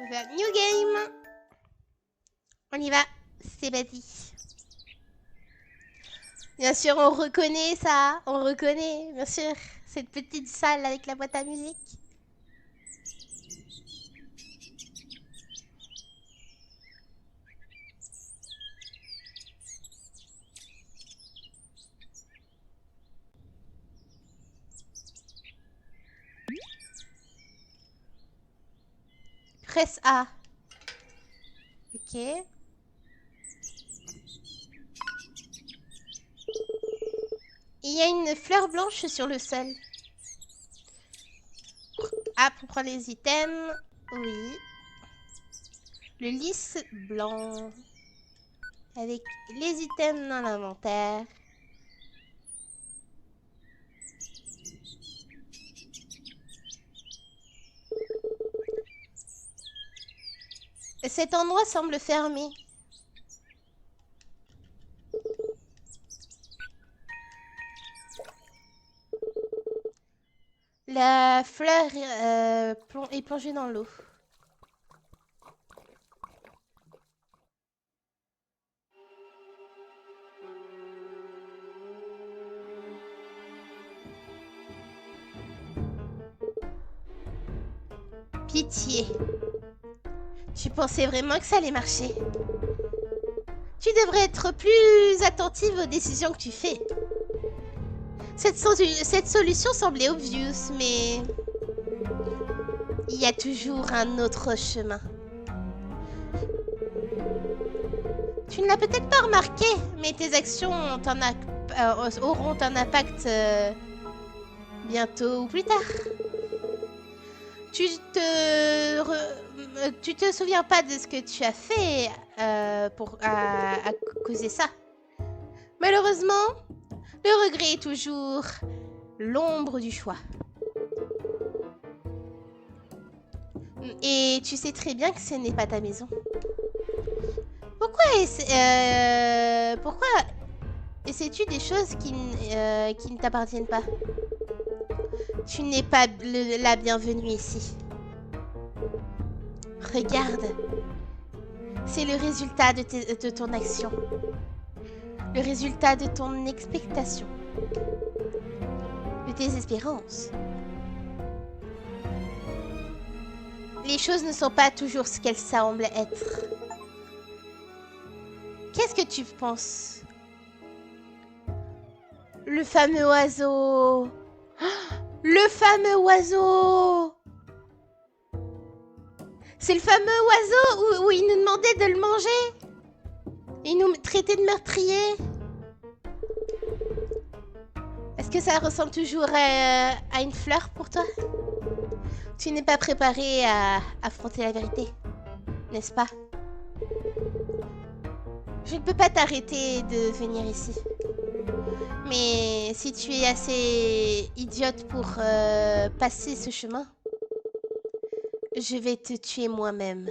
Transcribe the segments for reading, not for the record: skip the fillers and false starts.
On va faire New Game. On y va. C'est parti. Bien sûr, on reconnaît ça. On reconnaît, bien sûr, cette petite salle avec la boîte à musique. Presse A. Ok. Il y a une fleur blanche sur le sol. A pour prendre les items. Oui. Le lys blanc. Avec les items dans l'inventaire. Cet endroit semble fermé. La fleur est plongée dans l'eau. Pitié. Tu pensais vraiment que ça allait marcher? Tu devrais être plus attentive aux décisions que tu fais. Cette solution semblait obvious, mais il y a toujours un autre chemin. Tu ne l'as peut-être pas remarqué, mais tes actions auront un impact bientôt ou plus tard. Tu te souviens pas de ce que tu as fait à causer ça. Malheureusement, le regret est toujours l'ombre du choix. Et tu sais très bien que ce n'est pas ta maison. Pourquoi essaies-tu des choses qui ne t'appartiennent pas? Tu n'es pas la bienvenue ici. Regarde. C'est le résultat de ton action. Le résultat de ton expectation. De tes espérances. Les choses ne sont pas toujours ce qu'elles semblent être. Qu'est-ce que tu penses? Le fameux oiseau. Le fameux oiseau. C'est le fameux oiseau où il nous demandait de le manger. Il nous traitait de meurtrier. Est-ce que ça ressemble toujours à une fleur pour toi? Tu n'es pas préparé à affronter la vérité, n'est-ce pas? Je ne peux pas t'arrêter de venir ici. Mais si tu es assez idiote pour passer ce chemin, je vais te tuer moi-même.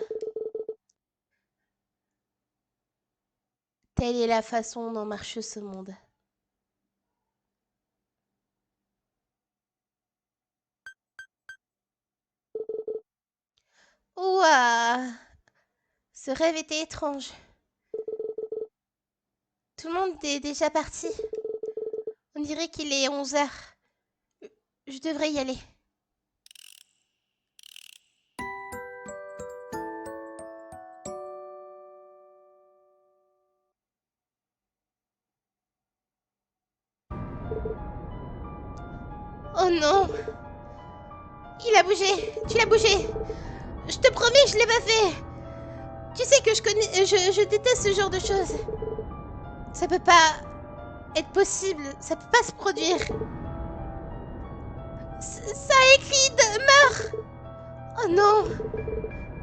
Telle est la façon dont marche ce monde. Ouah! Ce rêve était étrange. Tout le monde est déjà parti. On dirait qu'il est 11 heures. Je devrais y aller. Oh non! Il a bougé! Tu l'as bougé! Je te promets, je l'ai pas fait! Tu sais que je déteste ce genre de choses. Ça peut pas être possible. Ça peut pas se produire. Ça a écrit de meurs! Oh non!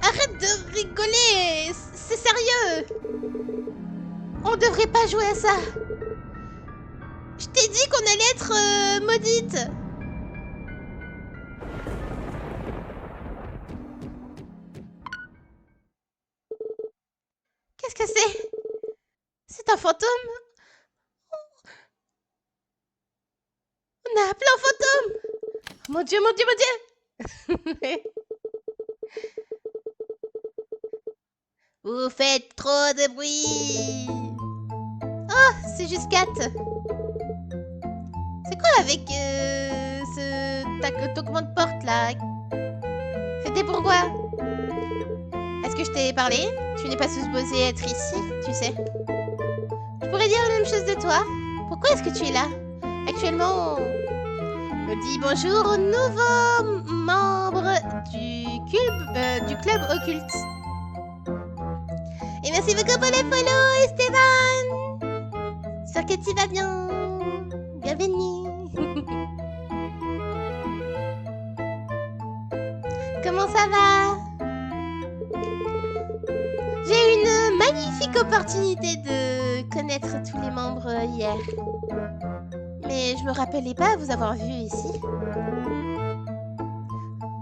Arrête de rigoler! C'est sérieux! On devrait pas jouer à ça! Je t'ai dit qu'on allait être maudite! Qu'est-ce que c'est? C'est un fantôme? On a appelé un fantôme! Mon Dieu, mon Dieu, mon Dieu! Vous faites trop de bruit. Oh, c'est juste Kat. C'est quoi avec ton commande-porte là? C'était pourquoi? Est-ce que je t'ai parlé? Tu n'es pas supposé être ici, tu sais. Je pourrais dire la même chose de toi. Pourquoi est-ce que tu es là? Actuellement, on dit bonjour aux nouveaux membres du club occulte. Et merci beaucoup pour les follow, Esteban. J'espère que tu vas bien. Bienvenue. Comment ça va? J'ai eu une magnifique opportunité de connaître tous les membres hier. Mais je me rappelais pas vous avoir vu ici.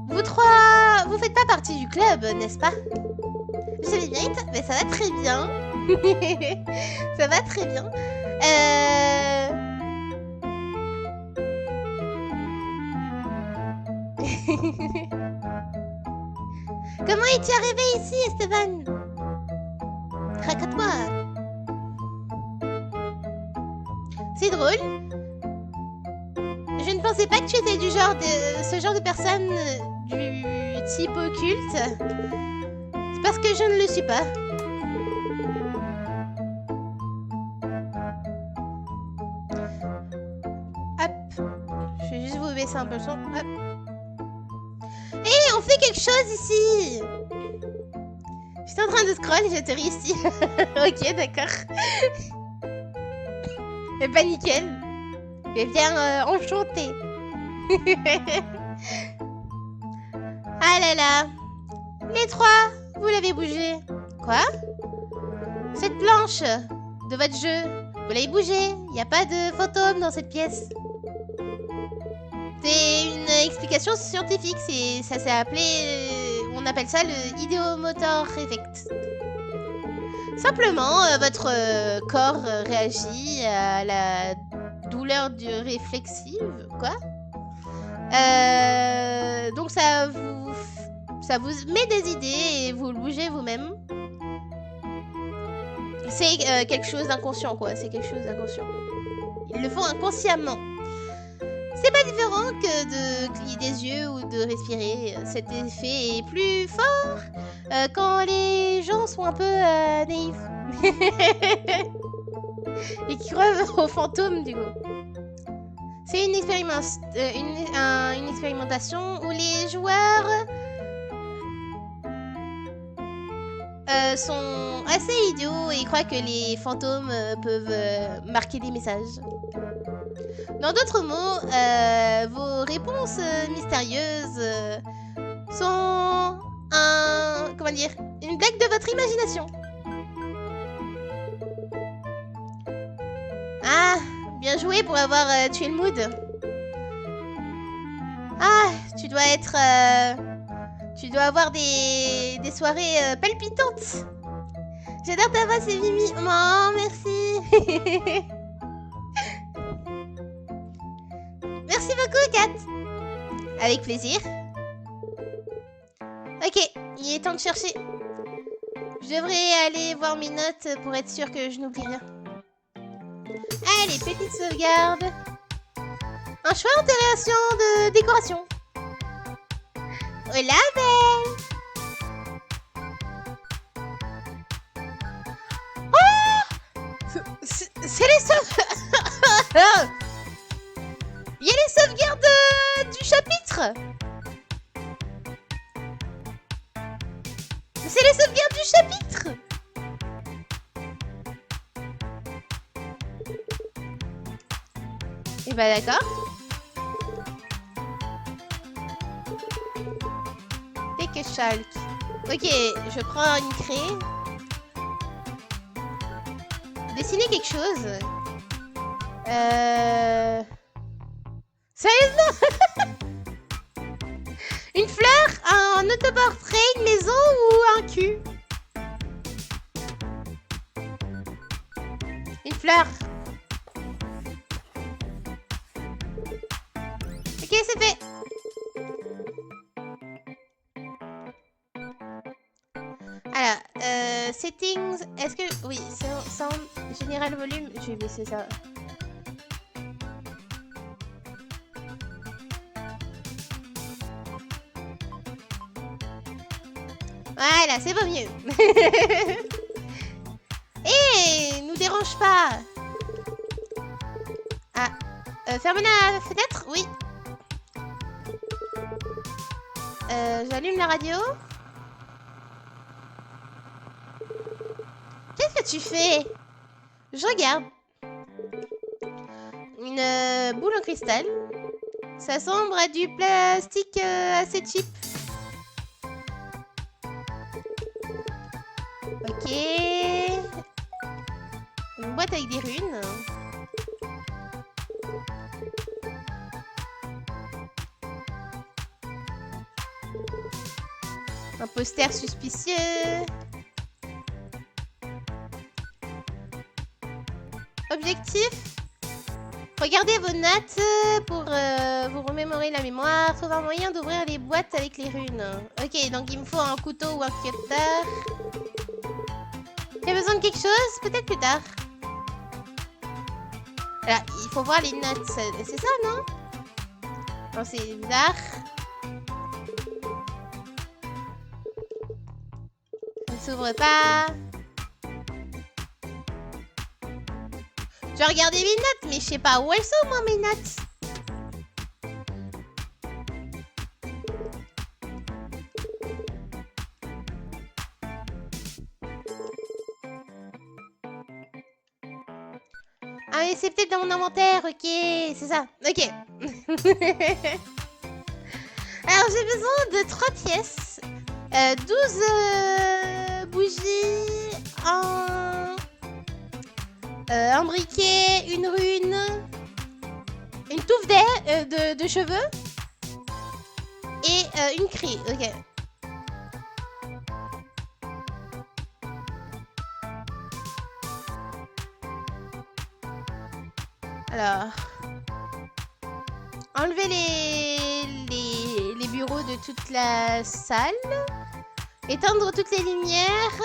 Vous trois, vous faites pas partie du club, n'est-ce pas? Je l'imite, mais ça va très bien. Ça va très bien. Comment es-tu arrivé ici, Esteban? Raconte-moi. C'est drôle. Je ne pensais pas que tu étais du genre de ce genre de personne du type occulte. C'est parce que je ne le suis pas. Hop. Je vais juste vous baisser un peu le son. Hop. Hé, on fait quelque chose ici. J'étais en train de scroll et j'atterris ici. Ok, d'accord. Mais pas nickel. Mais bien enchanté. Ah là là. Les trois, vous l'avez bougé. Quoi? Cette planche de votre jeu, vous l'avez bougée. Il n'y a pas de fantôme dans cette pièce. C'est une explication scientifique. Ça s'est appelé... on appelle ça le idéomotor effect. Simplement, votre corps réagit à la douleur réflexive, quoi. Donc ça vous met des idées et vous le bougez vous-même. C'est quelque chose d'inconscient, quoi. C'est quelque chose d'inconscient. Ils le font inconsciemment. C'est pas différent que de cligner des yeux ou de respirer. Cet effet est plus fort quand les gens sont un peu naïfs. Et qui croient aux fantômes, du coup. C'est une expérimentation où les joueurs sont assez idiots et croient que les fantômes peuvent marquer des messages. Dans d'autres mots, vos réponses mystérieuses sont comment dire, une blague de votre imagination. Ah, bien joué pour avoir tué le mood. Ah, tu dois être... tu dois avoir des soirées palpitantes. J'adore ta voix, c'est Mimi. Oh, merci. Merci beaucoup, Kat. Avec plaisir. Ok, il est temps de chercher. Je devrais aller voir mes notes pour être sûre que je n'oublie rien. Allez, petite sauvegarde. Un choix d'intégration de décoration. Hola, belle. Oh, c'est les sauvegardes. Il y a les sauvegardes du chapitre. C'est les sauvegardes du chapitre. Et bah d'accord. Take a chalk. Ok, je prends une craie. Dessiner quelque chose. Sérieusement. Une fleur, un autoportrait, une maison ou un cul? Une fleur. Ok, c'est fait. Alors, Settings, est-ce que... Oui, sound, général volume, je vais baisser ça. Voilà, c'est pas mieux. Hé, nous dérange pas. Ah, ferme la fenêtre, oui. J'allume la radio. Qu'est-ce que tu fais? Je regarde. Une boule en cristal. Ça ressemble à du plastique assez cheap. Ok. Une boîte avec des runes. Un poster suspicieux. Objectif. Regardez vos notes pour vous remémorer la mémoire. Trouver un moyen d'ouvrir les boîtes avec les runes. Ok, donc il me faut un couteau ou un cutter. J'ai besoin de quelque chose? Peut-être plus tard. Là, il faut voir les notes. C'est ça, non? Non, c'est bizarre. Ça ne s'ouvre pas. Je vais regarder mes notes, mais je sais pas où elles sont, moi, mes notes. Ah, mais c'est peut-être dans mon inventaire, ok, c'est ça, ok. Alors, j'ai besoin de 3 pièces, 12 bougies, un briquet, une rune, une touffe de cheveux et une craie, ok. Alors, enlever les bureaux de toute la salle, éteindre toutes les lumières,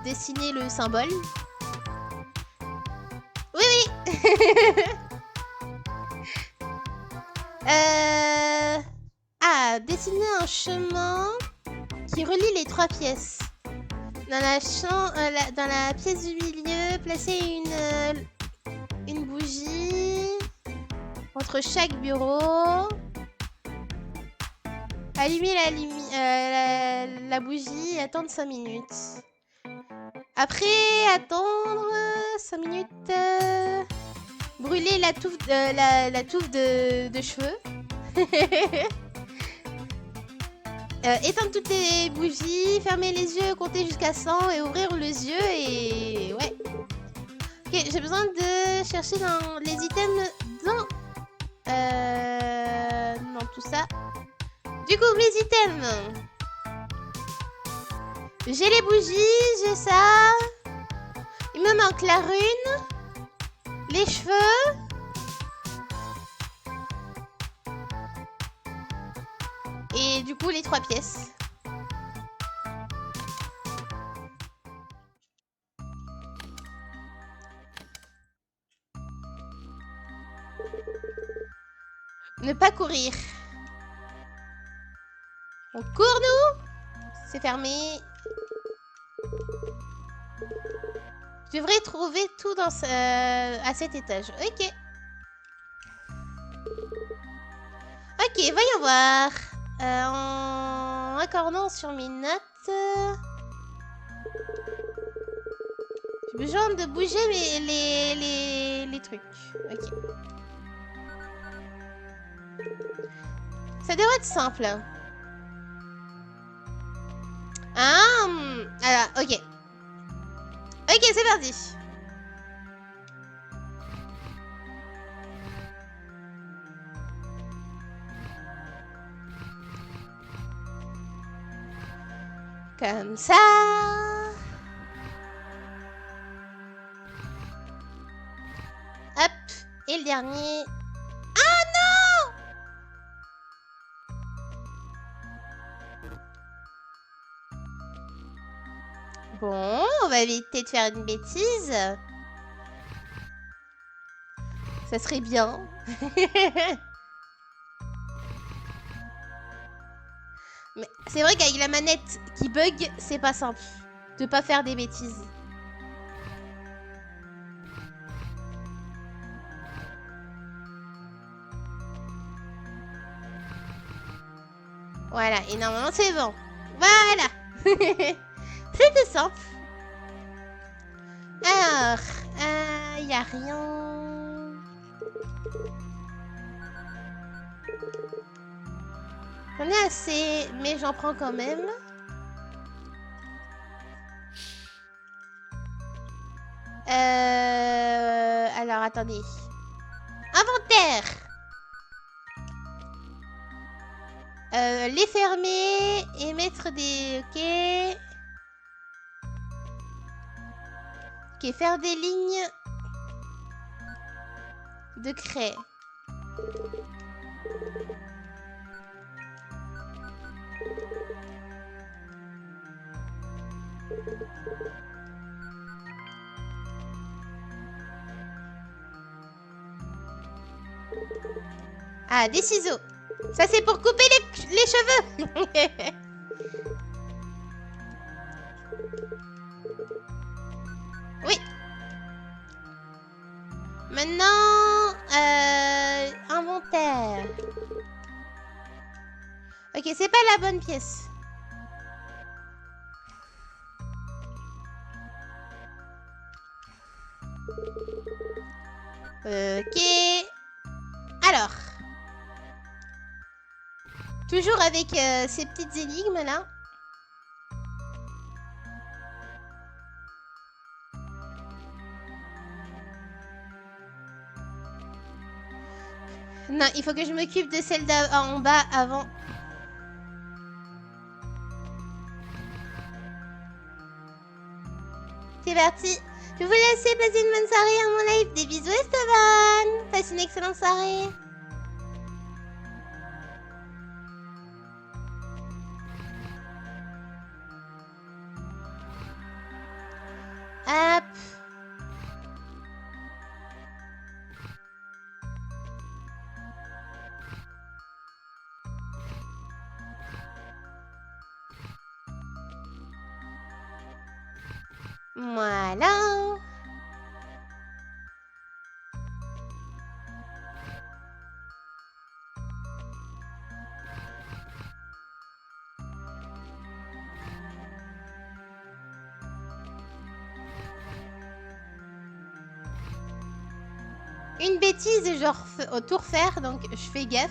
dessiner le symbole. Oui, oui. Dessiner un chemin qui relie les 3 pièces. Dans la pièce du milieu, placer une bougie entre chaque bureau. Allumer la bougie et attendre 5 minutes. Après, attendre 5 minutes. Brûler la touffe de cheveux. Éteindre toutes les bougies, fermer les yeux, compter jusqu'à 100 et ouvrir les yeux et... Ouais. Ok, j'ai besoin de chercher dans les items dans tout ça. Du coup, mes items. J'ai les bougies, j'ai ça. Il me manque la rune, les cheveux. Et du coup, les 3 pièces. Ne pas courir. On court, nous? C'est fermé. Je devrais trouver tout dans à cet étage. Ok. Ok, voyons voir. En accordant sur mes notes. J'ai besoin de bouger les trucs. Ok. Ça devrait être simple. Alors, ok. Ok, c'est parti. Comme ça. Hop. Et le dernier. Ah non! Bon, on va éviter de faire une bêtise. Ça serait bien. Mais c'est vrai qu'avec la manette qui bug, c'est pas simple de pas faire des bêtises. Voilà, et normalement c'est bon. Voilà. C'était simple. Alors, y a rien. J'en ai assez, mais j'en prends quand même. Alors, attendez. Inventaire. Les fermer et mettre des... Ok. Ok, faire des lignes de craie. Ah, des ciseaux. Ça, c'est pour couper les cheveux. Oui. Maintenant, inventaire. Ok, c'est pas la bonne pièce. Ok. Alors. Toujours avec ces petites énigmes là. Non, il faut que je m'occupe de celle en bas avant. C'est parti. Je vous laisse passer une bonne soirée à mon live. Des bisous Esteban. Passe une excellente soirée. Hop. Voilà. Une bêtise, genre au tout refaire, donc je fais gaffe.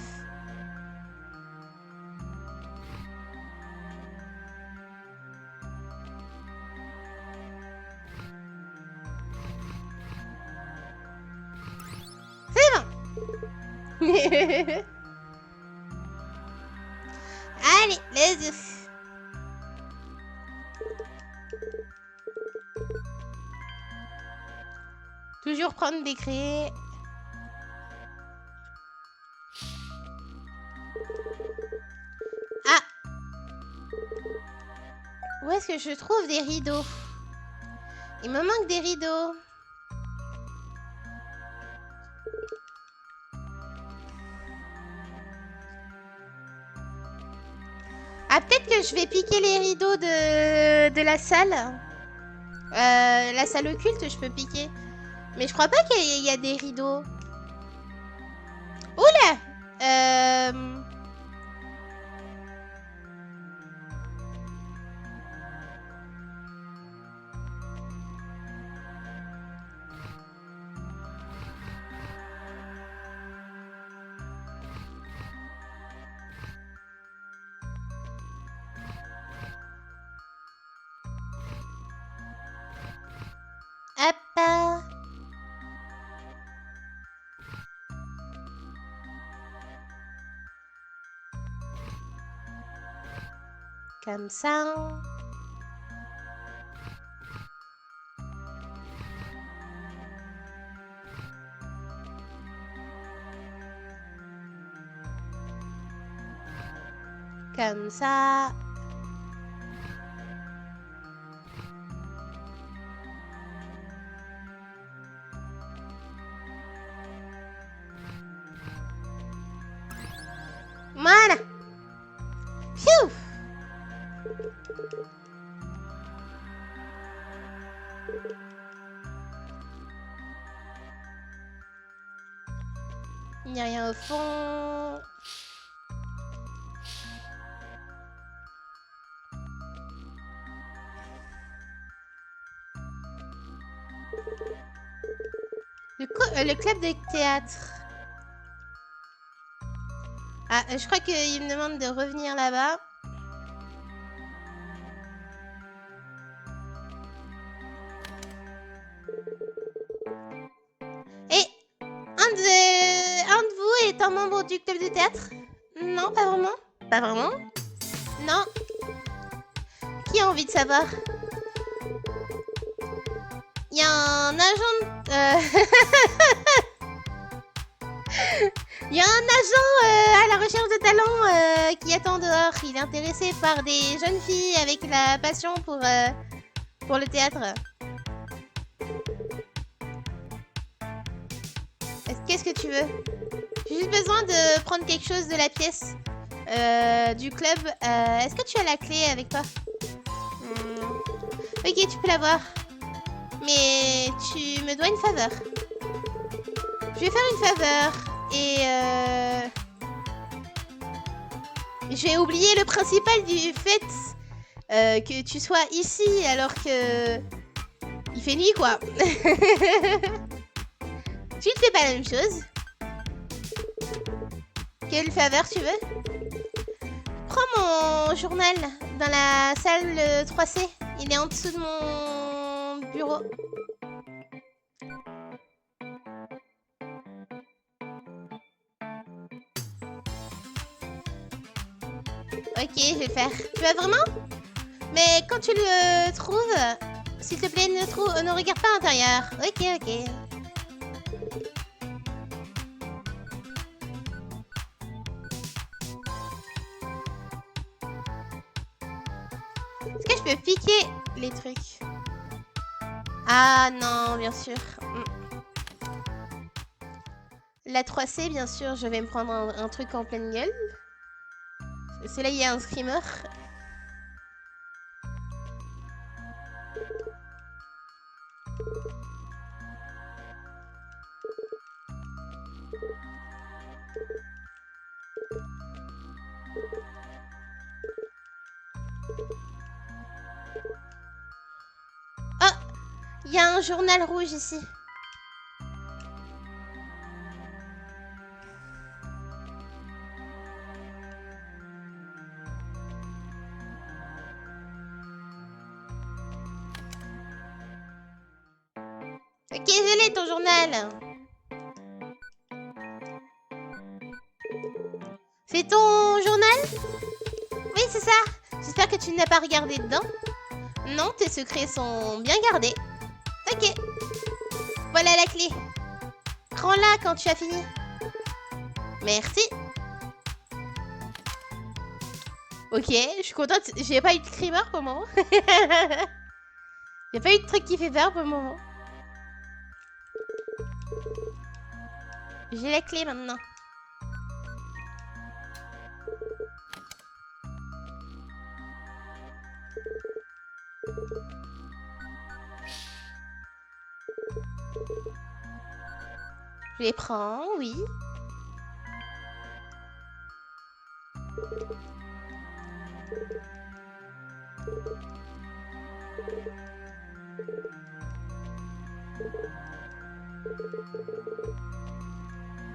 C'est bon. Allez, let's go. Toujours prendre des craies. Ah. Où est-ce que je trouve des rideaux? Il me manque des rideaux. Ah, peut-être que je vais piquer les rideaux de la salle. La salle occulte, je peux piquer. Mais je crois pas qu'il y a des rideaux. Oula! Hop. Comme ça. Comme ça. Il n'y a rien au fond. Le club de théâtre. Ah, je crois qu'il me demande de revenir là-bas. Et un de vous est un membre du club de théâtre? Non, pas vraiment. Pas vraiment? Non. Qui a envie de savoir? Il y a un agent... Il y a un agent à la recherche de talents qui attend dehors. Il est intéressé par des jeunes filles avec la passion pour le théâtre. Qu'est-ce que tu veux? J'ai juste besoin de prendre quelque chose de la pièce du club. Est-ce que tu as la clé avec toi? Ok, tu peux l'avoir. Mais tu me dois une faveur. Je vais faire une faveur. Et j'ai oublié le principal du fait que tu sois ici alors que il fait nuit quoi. Tu ne fais pas la même chose. Quelle faveur tu veux? Prends mon journal dans la salle 3C. Il est en dessous de mon bureau. Ok, je vais le faire. Tu vas vraiment? Mais quand tu le trouves, s'il te plaît, ne regarde pas l'intérieur. Ok, ok. Est-ce que je peux piquer les trucs? Ah non, bien sûr. La 3C, bien sûr, je vais me prendre un truc en pleine gueule. C'est là, il y a un screamer. Oh! Il y a un journal rouge ici. Ok, je l'ai ton journal. C'est ton journal? Oui, c'est ça. J'espère que tu n'as pas regardé dedans. Non, tes secrets sont bien gardés. Ok. Voilà la clé. Prends-la quand tu as fini. Merci. Ok, je suis contente. J'ai pas eu de screamer pour le moment. J'ai pas eu de truc qui fait peur pour le moment. J'ai la clé maintenant. Je les prends, oui.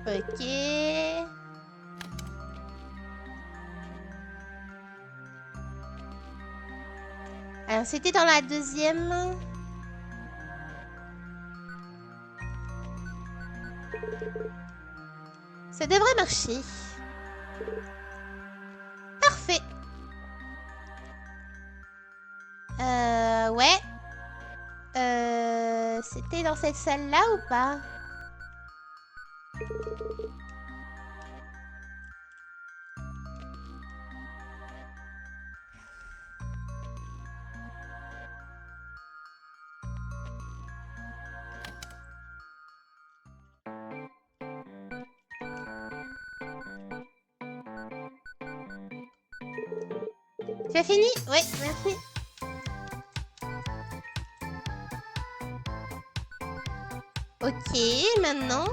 Ok. Alors, c'était dans la deuxième. Ça devrait marcher. Parfait. Ouais. C'était dans cette salle-là ou pas? Tu as fini? Oui, merci. Ok, maintenant.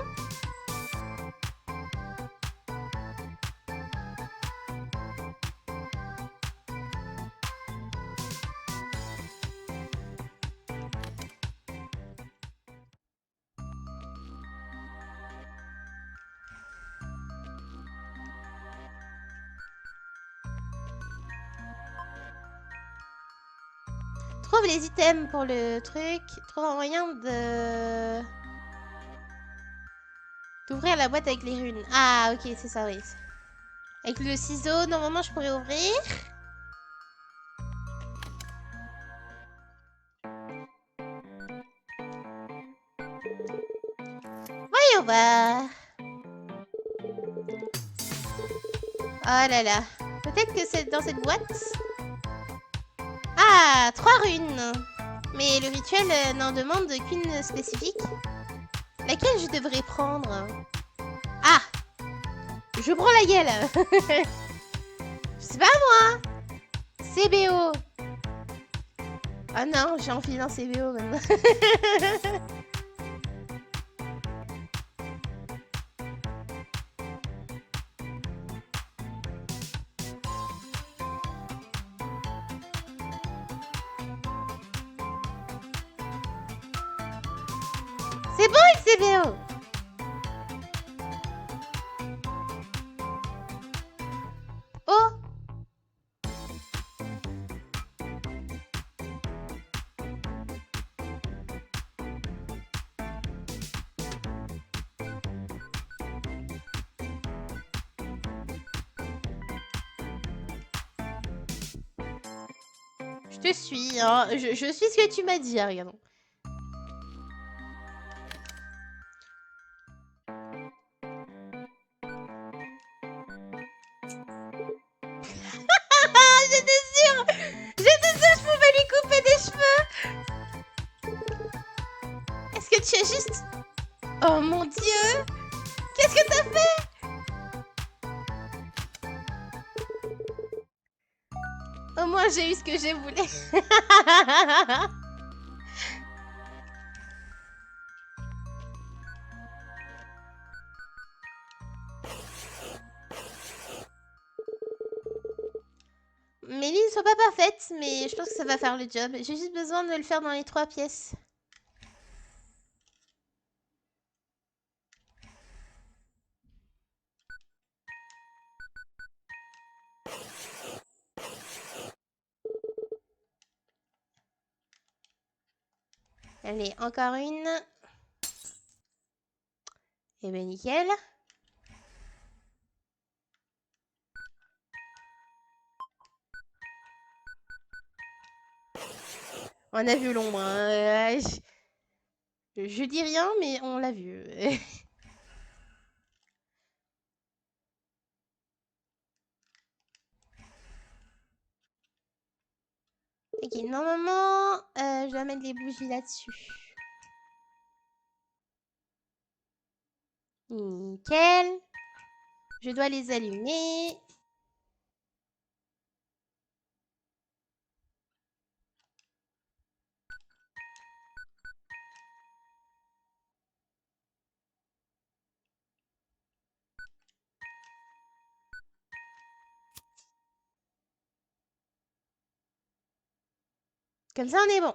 Trouve les items pour le truc. Trouve un moyen de... d'ouvrir la boîte avec les runes. Ah, ok, c'est ça, oui. Avec le ciseau, normalement, je pourrais ouvrir. Voyons voir. Oh là là. Peut-être que c'est dans cette boîte. Ah, 3 runes. Mais le rituel n'en demande qu'une spécifique. Laquelle je devrais prendre? Ah, je prends la gueule. C'est pas moi. CBO. Ah non, j'ai enfilé un CBO maintenant. C'est bon le CBO. Oh. Je te suis, hein. Je suis ce que tu m'as dit, regarde. J'étais sûre. J'étais sûre que je pouvais lui couper des cheveux. Est-ce que tu as juste... Oh mon Dieu. Qu'est-ce que t'as fait? Au moins j'ai eu ce que je voulais. Mes lignes ne sont pas parfaites, mais je pense que ça va faire le job. J'ai juste besoin de le faire dans les 3 pièces. Allez, encore une. Et ben nickel. On a vu l'ombre. Hein. Je dis rien, mais on l'a vu. Ok, normalement, je dois mettre les bougies là-dessus. Nickel. Je dois les allumer. Comme ça, on est bon.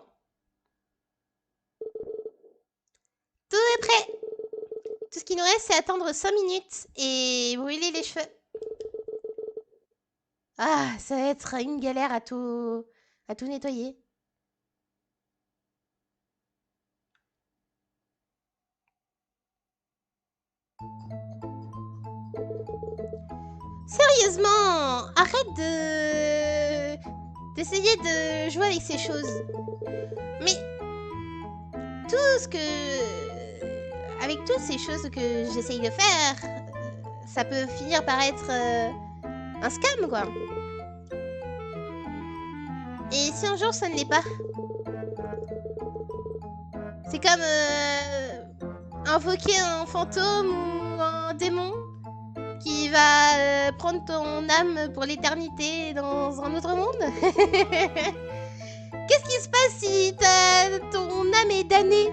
Tout est prêt. Tout ce qui nous reste, c'est attendre 5 minutes et brûler les cheveux. Ah, ça va être une galère à tout nettoyer. Sérieusement, arrête d'essayer de jouer avec ces choses. Mais tout ce que... Avec toutes ces choses que j'essaye de faire, ça peut finir par être un scam, quoi. Et si un jour ça ne l'est pas? C'est comme invoquer un fantôme ou un démon. qui va prendre ton âme pour l'éternité dans un autre monde? Qu'est-ce qui se passe si ton âme est damnée?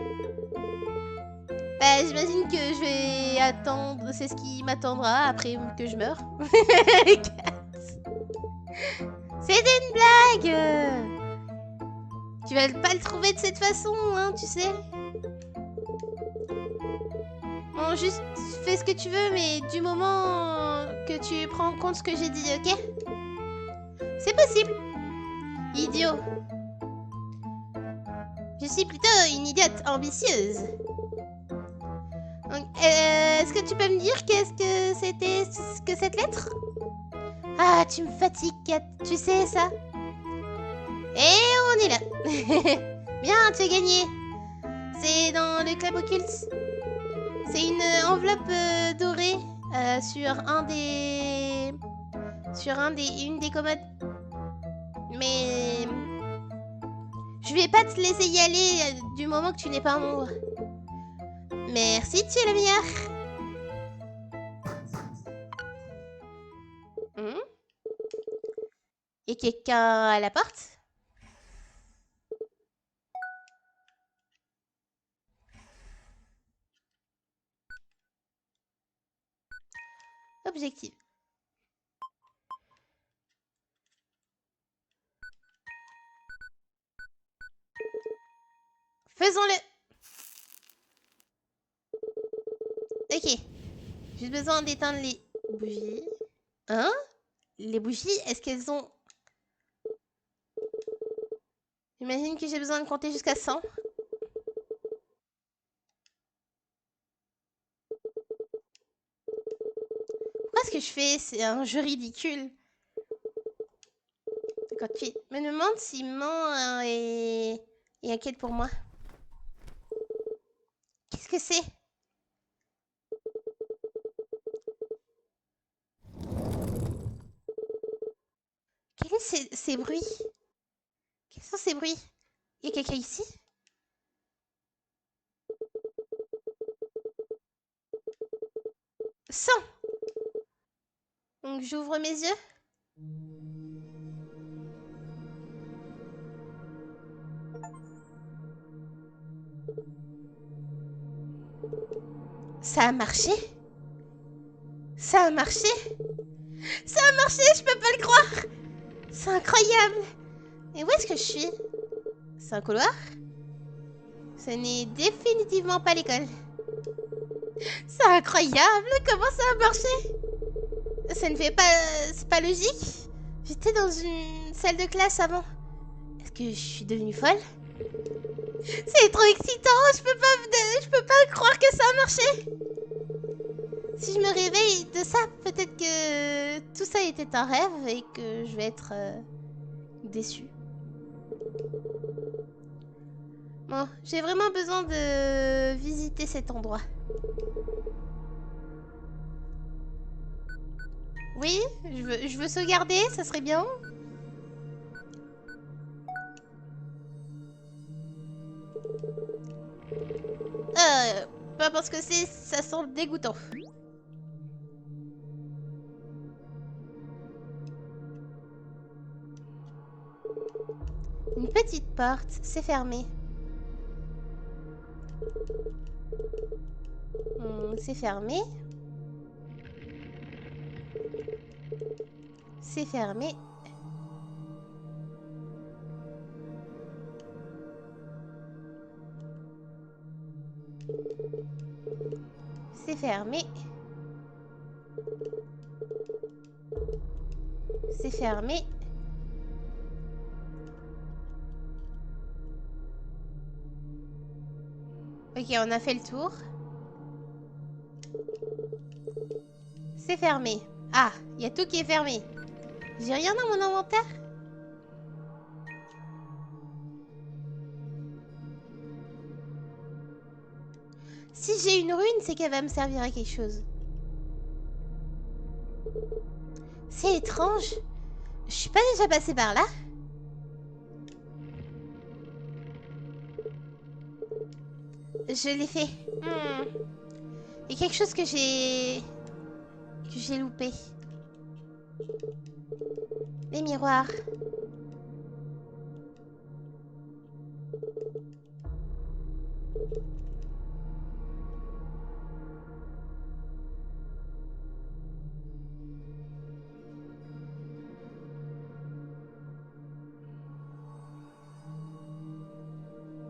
Bah, j'imagine que je vais attendre, c'est ce qui m'attendra après que je meure. C'était une blague! Tu vas pas le trouver de cette façon, hein, tu sais. Bon, juste fais ce que tu veux, mais du moment que tu prends en compte ce que j'ai dit, ok? C'est possible. Idiot. Je suis plutôt une idiote ambitieuse. Donc, est-ce que tu peux me dire qu'est-ce que c'était que cette lettre? Ah, tu me fatigues, Kat. Tu sais ça? Et on est là. Bien, tu as gagné. C'est dans le club occulte. C'est une enveloppe dorée sur une des commodes. Mais je vais pas te laisser y aller du moment que tu n'es pas membre. Merci, tu es la meilleure. Et quelqu'un à la porte? Objectif. Faisons-le. Ok. J'ai besoin d'éteindre les bougies. Hein? Les bougies, est-ce qu'elles ont... J'imagine que j'ai besoin de compter jusqu'à 100. Pourquoi ce que je fais? C'est un jeu ridicule. Quand tu me demandes si maman est inquiète pour moi. Qu'est-ce que c'est? Quels sont ces bruits? Quels sont ces bruits? Il y a quelqu'un ici? Sang! Donc j'ouvre mes yeux. Ça a marché? Ça a marché? Ça a marché, je peux pas le croire! C'est incroyable! Et où est-ce que je suis? C'est un couloir? Ce n'est définitivement pas l'école. C'est incroyable! Comment ça a marché? Ça ne fait pas... C'est pas logique? J'étais dans une salle de classe avant. Est-ce que je suis devenue folle? C'est trop excitant! Je peux pas croire que ça a marché! Si je me réveille de ça, peut-être que tout ça était un rêve et que je vais être déçue. Bon, j'ai vraiment besoin de visiter cet endroit. Oui, je veux sauvegarder, ça serait bien. Pas parce que ça sent dégoûtant. Une petite porte, c'est fermé. C'est fermé. C'est fermé. C'est fermé. C'est fermé. Ok, on a fait le tour. C'est fermé. Ah, il y a tout qui est fermé. J'ai rien dans mon inventaire? Si j'ai une rune, c'est qu'elle va me servir à quelque chose. C'est étrange. Je suis pas déjà passée par là? Je l'ai fait. Il y a quelque chose que j'ai... que j'ai loupé. Les miroirs.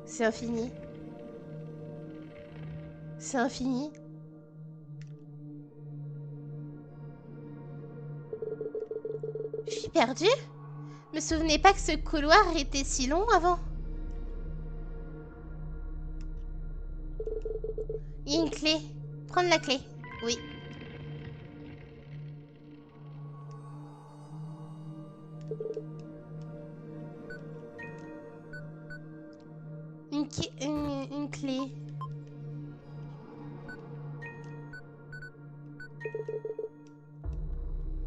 C'est infini. C'est infini. Je suis perdue. Je me souvenais pas que ce couloir était si long avant. Il y a une clé. Prendre la clé. Oui. Une clé.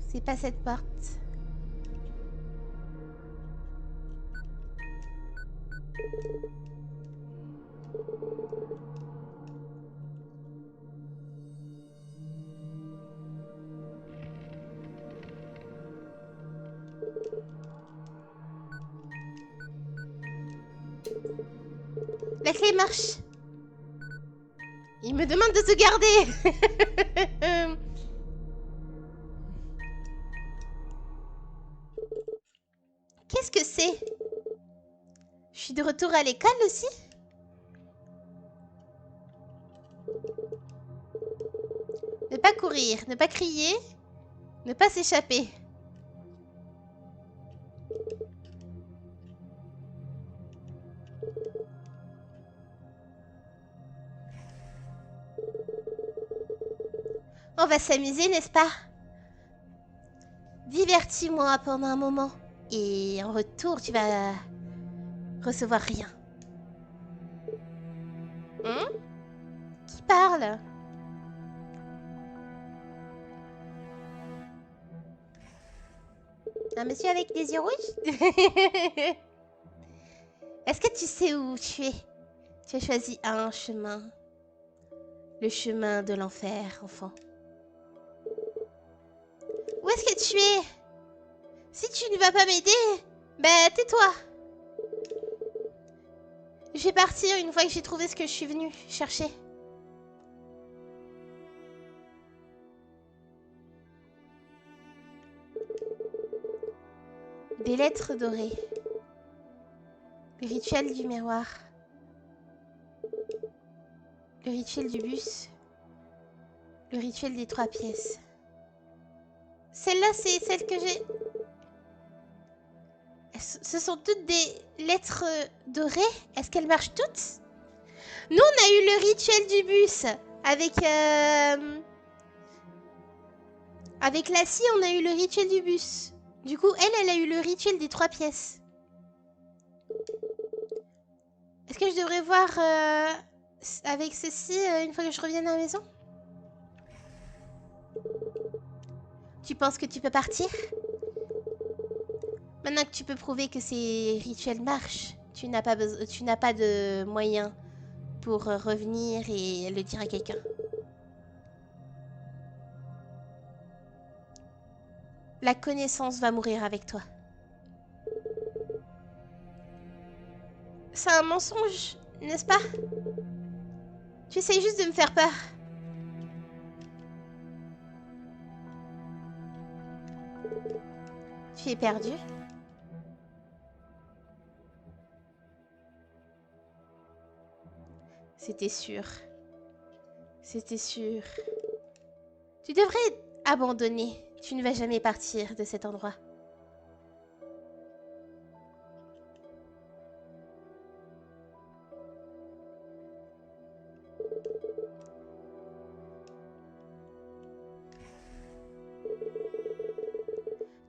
C'est pas cette porte. La clé marche. Il me demande de se garder. Qu'est-ce que c'est? Je suis de retour à l'école aussi? Ne pas courir, ne pas crier, ne pas s'échapper. On va s'amuser, n'est-ce pas? Divertis-moi pendant un moment. Et en retour, tu vas recevoir rien. Qui parle? Un monsieur avec des yeux rouges? Est-ce que tu sais où tu es? Tu as choisi un chemin. Le chemin de l'enfer, enfant. Où est-ce que tu es? Si tu ne vas pas m'aider, ben tais-toi. Je vais partir une fois que j'ai trouvé ce que je suis venue chercher. Des lettres dorées. Le rituel du miroir. Le rituel du bus. Le rituel des 3 pièces. Celle-là, c'est celle que j'ai... Ce sont toutes des lettres dorées. Est-ce qu'elles marchent toutes? Nous, on a eu le rituel du bus. Avec Lassie, on a eu le rituel du bus. Du coup, elle a eu le rituel des 3 pièces. Est-ce que je devrais voir avec ceci une fois que je revienne à la maison? Tu penses que tu peux partir? Maintenant que tu peux prouver que ces rituels marchent, tu n'as pas de moyens pour revenir et le dire à quelqu'un. La connaissance va mourir avec toi. C'est un mensonge, n'est-ce pas? Tu essayes juste de me faire peur. Tu es perdu? C'était sûr. C'était sûr. Tu devrais abandonner. Tu ne vas jamais partir de cet endroit.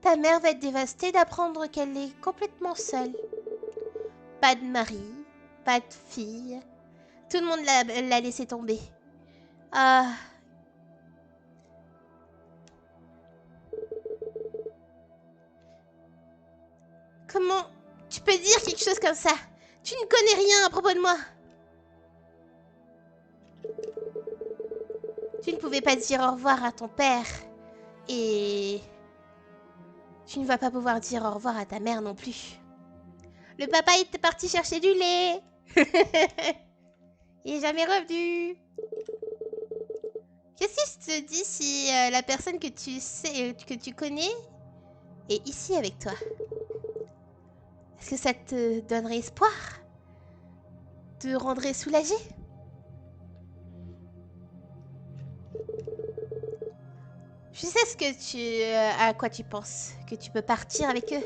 Ta mère va être dévastée d'apprendre qu'elle est complètement seule. Pas de mari, pas de fille. Tout le monde l'a laissé tomber. Ah. Comment tu peux dire quelque chose comme ça? Tu ne connais rien à propos de moi. Tu ne pouvais pas dire au revoir à ton père Et tu ne vas pas pouvoir dire au revoir à ta mère non plus. Le papa est parti chercher du lait. Il est jamais revenu. Qu'est-ce qui te dit si la personne que tu sais, que tu connais est ici avec toi? Est-ce que ça te donnerait espoir? Te rendrait soulagé? Je sais ce que à quoi tu penses, que tu peux partir avec eux,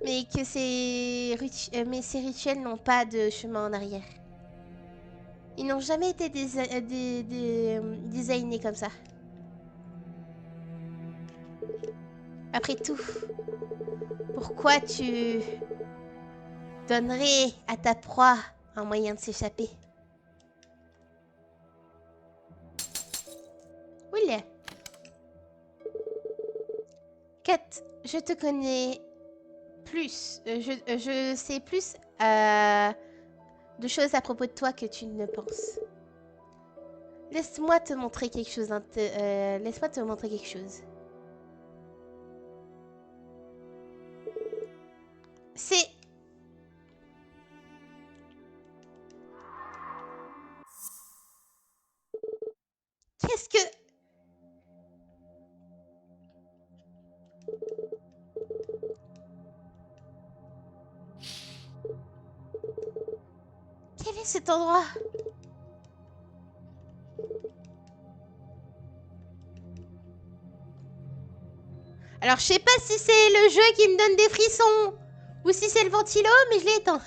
mais que ces rituels n'ont pas de chemin en arrière. Ils n'ont jamais été designés comme ça. Après tout, pourquoi tu donnerais à ta proie un moyen de s'échapper? Will, Kat, je te connais plus. Je sais plus de choses à propos de toi que tu ne penses. Laisse-moi te montrer quelque chose. Laisse-moi te montrer quelque chose. C'est... Qu'est-ce que... Quel est cet endroit? Alors, je sais pas si c'est le jeu qui me donne des frissons ou si c'est le ventilo, mais je l'ai éteint.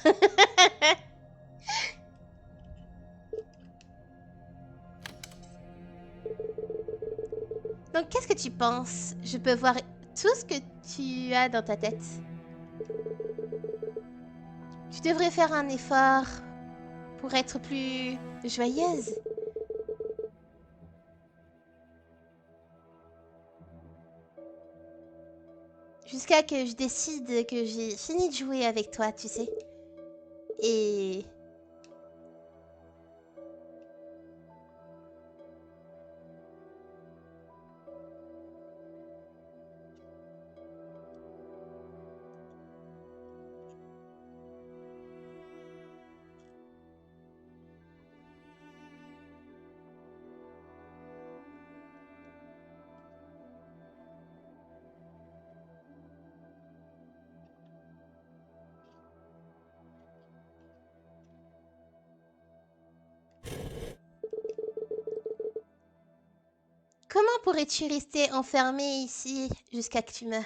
Donc, qu'est-ce que tu penses? Je peux voir tout ce que tu as dans ta tête. Tu devrais faire un effort pour être plus joyeuse. Jusqu'à que je décide que j'ai fini de jouer avec toi, tu sais. Et... Comment pourrais-tu rester enfermé ici jusqu'à que tu meurs?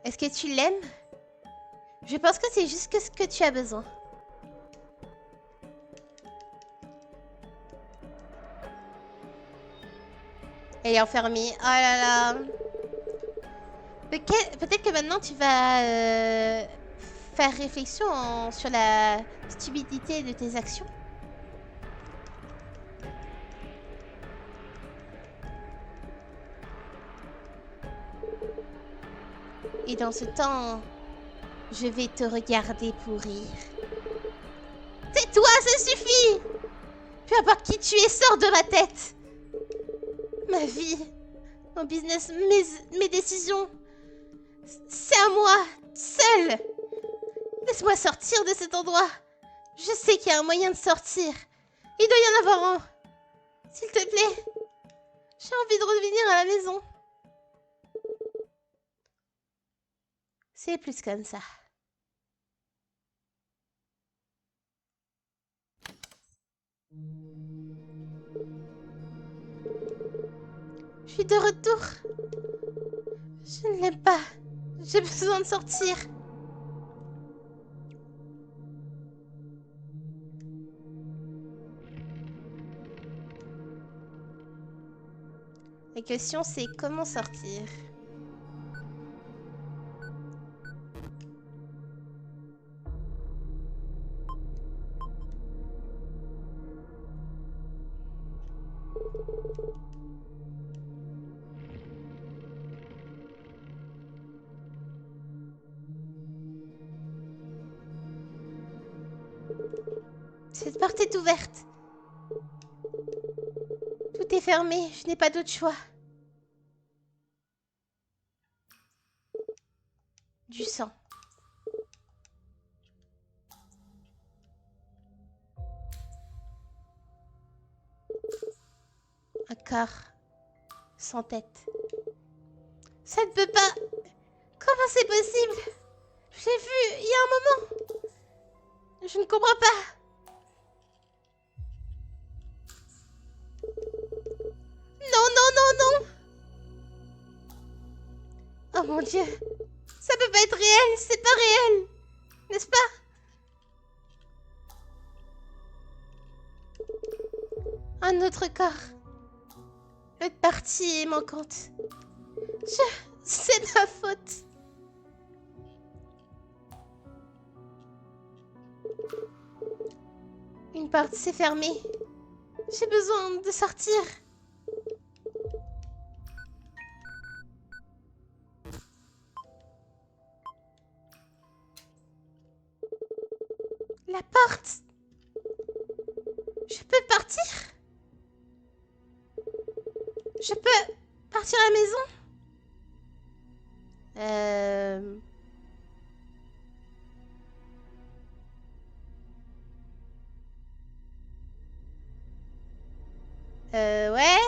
Est-ce que tu l'aimes? Je pense que c'est juste ce que tu as besoin. Elle est enfermée. Oh là là. Peut-être que maintenant tu vas faire réflexion sur la stupidité de tes actions. Et dans ce temps, je vais te regarder pourrir. Tais-toi, ça suffit! Peu importe qui tu es, sors de ma tête! Ma vie, mon business, mes décisions, c'est à moi, seule! Laisse-moi sortir de cet endroit! Je sais qu'il y a un moyen de sortir. Il doit y en avoir un. S'il te plaît, j'ai envie de revenir à la maison. C'est plus comme ça. Je suis de retour. Je ne l'aime pas. J'ai besoin de sortir. La question c'est comment sortir. Cette porte est ouverte. Tout est fermé, je n'ai pas d'autre choix. Du sang. Un corps sans tête. Ça ne peut pas... Comment c'est possible? J'ai vu il y a un moment. Je ne comprends pas. Non, non, non, non. Oh mon Dieu. Ça peut pas être réel, c'est pas réel. N'est-ce pas? Un autre corps. L'autre partie est manquante. C'est ma faute. Une porte s'est fermée. J'ai besoin de sortir. La porte. Je peux partir? Je peux partir à la maison? Ouais?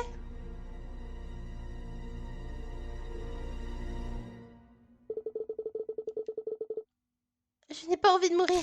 Je n'ai pas envie de mourir.